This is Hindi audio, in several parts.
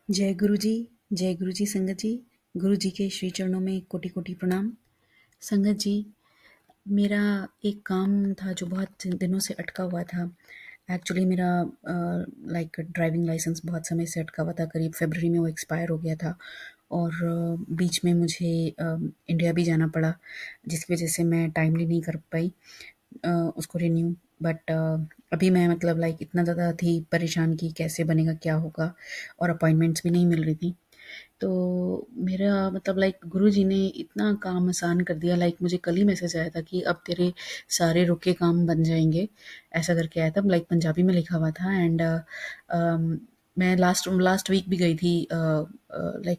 जय गुरु जी संगत जी। गुरु जी के श्री चरणों में कोटि कोटि प्रणाम। संगत जी, मेरा एक काम था जो बहुत दिनों से अटका हुआ था। एक्चुअली मेरा ड्राइविंग लाइसेंस बहुत समय से अटका हुआ था, करीब फरवरी में वो एक्सपायर हो गया था और बीच में मुझे इंडिया भी जाना पड़ा, जिसकी वजह से मैं टाइमली नहीं कर पाई उसको रिन्यू। बट अभी मैं मतलब इतना ज़्यादा थी परेशान कि कैसे बनेगा, क्या होगा, और अपॉइंटमेंट्स भी नहीं मिल रही थी। तो मेरा मतलब गुरुजी ने इतना काम आसान कर दिया। मुझे कल ही मैसेज आया था कि अब तेरे सारे रुके काम बन जाएँगे, ऐसा करके आया था। पंजाबी में लिखा हुआ था एंड मैं लास्ट लास्ट वीक भी गई थी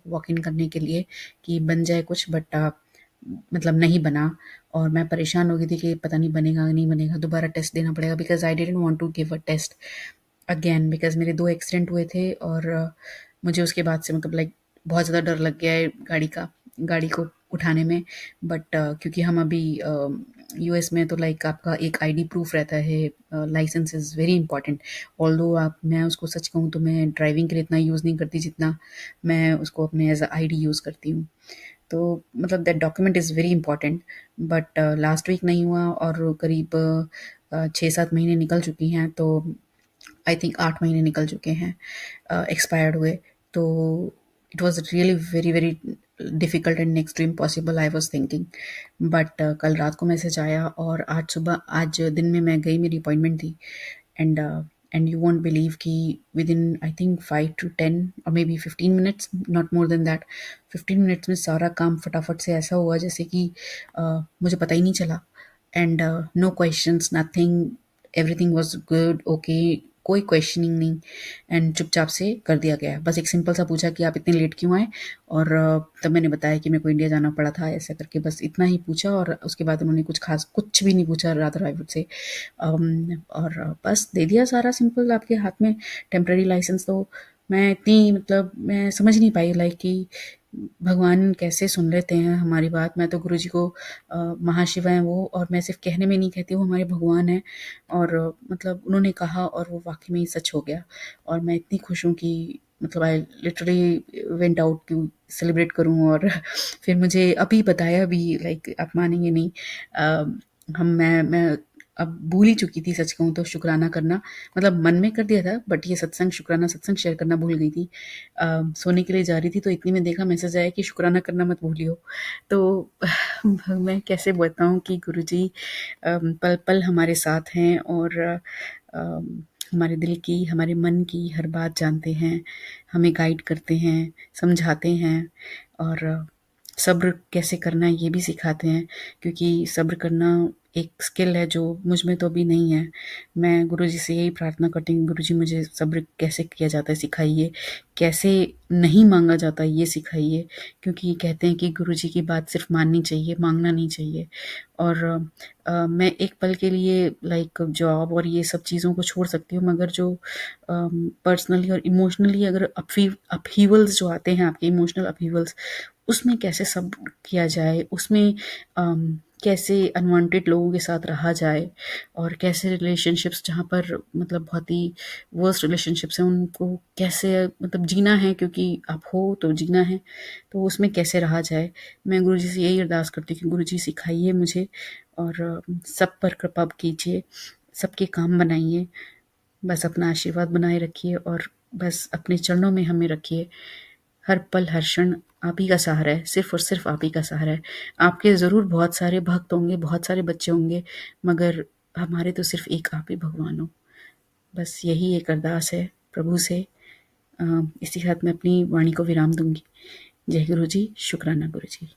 वॉक इन करने के लिए कि बन जाए कुछ, बट मतलब नहीं बना। और मैं परेशान हो गई थी कि पता नहीं बनेगा नहीं बनेगा, दोबारा टेस्ट देना पड़ेगा, because I didn't want to give a test again, because मेरे 2 एक्सीडेंट हुए थे और मुझे उसके बाद से मतलब बहुत ज़्यादा डर लग गया है गाड़ी को उठाने में। बट क्योंकि हम अभी यूएस में, तो आपका एक आईडी प्रूफ रहता है, license is very important. Although आप मैं उसको सच कहूँ तो मैं ड्राइविंग के लिए इतना यूज़ नहीं करती जितना मैं उसको अपने एज अ आईडी यूज़ करती हूँ। तो मतलब that document is very important. But last week नहीं हुआ और करीब 6-7 महीने निकल चुकी हैं, तो आई थिंक 8 महीने निकल चुके हैं एक्सपायर्ड हुए। तो it was really very very difficult and next to impossible, I was thinking. But कल रात को मैसेज आया और आज दिन में मैं गई, मेरी अपॉइंटमेंट थी। And and you won't believe कि within I think 5 to 10 और maybe 15 minutes, not more than that, 15 minutes में सारा काम फटाफट से ऐसा हुआ जैसे कि मुझे पता ही नहीं चला। And no questions, nothing, everything was good, okay, कोई क्वेश्चनिंग नहीं। एंड चुपचाप से कर दिया गया। बस एक सिंपल सा पूछा कि आप इतने लेट क्यों आए, और तब मैंने बताया कि मेरे को इंडिया जाना पड़ा था, ऐसा करके बस इतना ही पूछा। और उसके बाद उन्होंने कुछ खास कुछ भी नहीं पूछा, रादर आई वुड से। और बस दे दिया सारा सिंपल आपके हाथ में टेम्पररी लाइसेंस। तो मैं इतनी मतलब मैं समझ नहीं पाई कि भगवान कैसे सुन लेते हैं हमारी बात। मैं तो गुरुजी को महाशिव हैं वो, और मैं सिर्फ कहने में नहीं कहती, वो हमारे भगवान हैं। और मतलब उन्होंने कहा और वो वाक़ई में ही सच हो गया। और मैं इतनी खुश हूँ कि मतलब I literally went out to celebrate करूँ। और फिर मुझे अभी बताया भी, आप मानेंगे नहीं, हम मैं अब भूल ही चुकी थी, सच कहूँ तो शुक्राना करना। मतलब मन में कर दिया था, बट ये शुक्राना सत्संग शेयर करना भूल गई थी। सोने के लिए जा रही थी तो इतनी में देखा मैसेज आया कि शुक्राना करना मत भूलियो। तो मैं कैसे बताऊँ कि गुरुजी पल-पल हमारे साथ हैं और हमारे दिल की, हमारे मन की हर बात जानते हैं, हमें गाइड करते हैं, समझाते हैं, और सब्र कैसे करना है ये भी सिखाते हैं। क्योंकि सब्र करना एक स्किल है जो मुझ में तो अभी नहीं है। मैं गुरुजी से यही प्रार्थना करती हूँ, गुरुजी मुझे सब्र कैसे किया जाता है सिखाइए, कैसे नहीं माँगा जाता ये सिखाइए। क्योंकि कहते हैं कि गुरुजी की बात सिर्फ़ माननी चाहिए, माँगना नहीं चाहिए। और मैं एक पल के लिए जॉब और ये सब चीज़ों को छोड़ सकती हूँ, मगर जो पर्सनली और इमोशनली अगर अपहीवल्स जो आते हैं, आपके इमोशनल अपहीवल्स, उसमें कैसे सब्र किया जाए, उसमें कैसे अनवांटेड लोगों के साथ रहा जाए, और कैसे रिलेशनशिप्स जहाँ पर मतलब बहुत ही वर्स्ट रिलेशनशिप्स हैं उनको कैसे मतलब जीना है, क्योंकि आप हो तो जीना है, तो उसमें कैसे रहा जाए। मैं गुरुजी से यही अरदास करती हूँ कि गुरुजी सिखाइए मुझे, और सब पर कृपा कीजिए, सबके काम बनाइए, बस अपना आशीर्वाद बनाए रखिए, और बस अपने चरणों में हमें रखिए। हर पल हर क्षण आप ही का सहारा है, सिर्फ़ और सिर्फ़ आप ही का सहारा है। आपके ज़रूर बहुत सारे भक्त होंगे, बहुत सारे बच्चे होंगे, मगर हमारे तो सिर्फ़ एक आप ही भगवान हो। बस यही एक अरदास है प्रभु से। इसी के साथ मैं अपनी वाणी को विराम दूँगी। जय गुरु जी, शुक्राना गुरु जी।